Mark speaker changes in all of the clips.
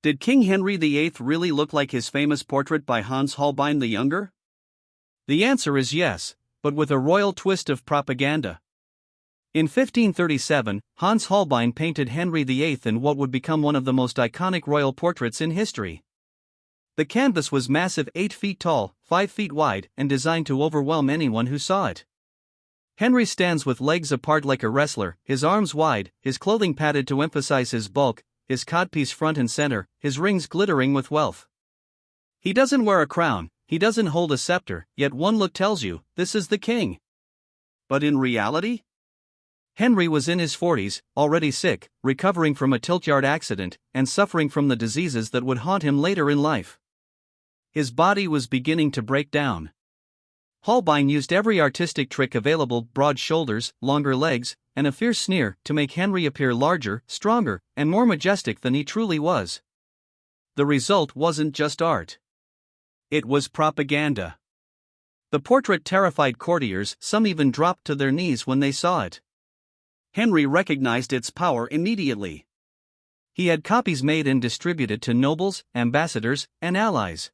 Speaker 1: Did King Henry VIII really look like his famous portrait by Hans Holbein the Younger? The answer is yes, but with a royal twist of propaganda. In 1537, Hans Holbein painted Henry VIII in what would become one of the most iconic royal portraits in history. The canvas was massive, 8 feet tall, 5 feet wide, and designed to overwhelm anyone who saw it. Henry stands with legs apart like a wrestler, his arms wide, his clothing padded to emphasize his bulk, his codpiece front and center, his rings glittering with wealth. He doesn't wear a crown, he doesn't hold a scepter, yet one look tells you, this is the king. But in reality? Henry was in his 40s, already sick, recovering from a tiltyard accident, and suffering from the diseases that would haunt him later in life. His body was beginning to break down. Holbein used every artistic trick available: broad shoulders, longer legs, and a fierce sneer to make Henry appear larger, stronger, and more majestic than he truly was. The result wasn't just art. It was propaganda. The portrait terrified courtiers, some even dropped to their knees when they saw it. Henry recognized its power immediately. He had copies made and distributed to nobles, ambassadors, and allies.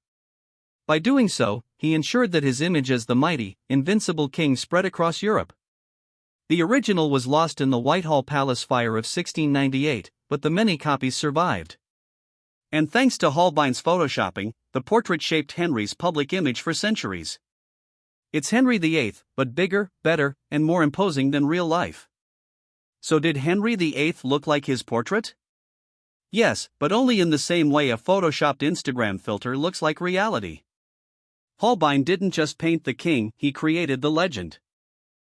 Speaker 1: By doing so, he ensured that his image as the mighty, invincible king spread across Europe. The original was lost in the Whitehall Palace fire of 1698, but the many copies survived. And thanks to Holbein's photoshopping, the portrait shaped Henry's public image for centuries. It's Henry VIII, but bigger, better, and more imposing than real life. So did Henry VIII look like his portrait? Yes, but only in the same way a photoshopped Instagram filter looks like reality. Holbein didn't just paint the king, he created the legend.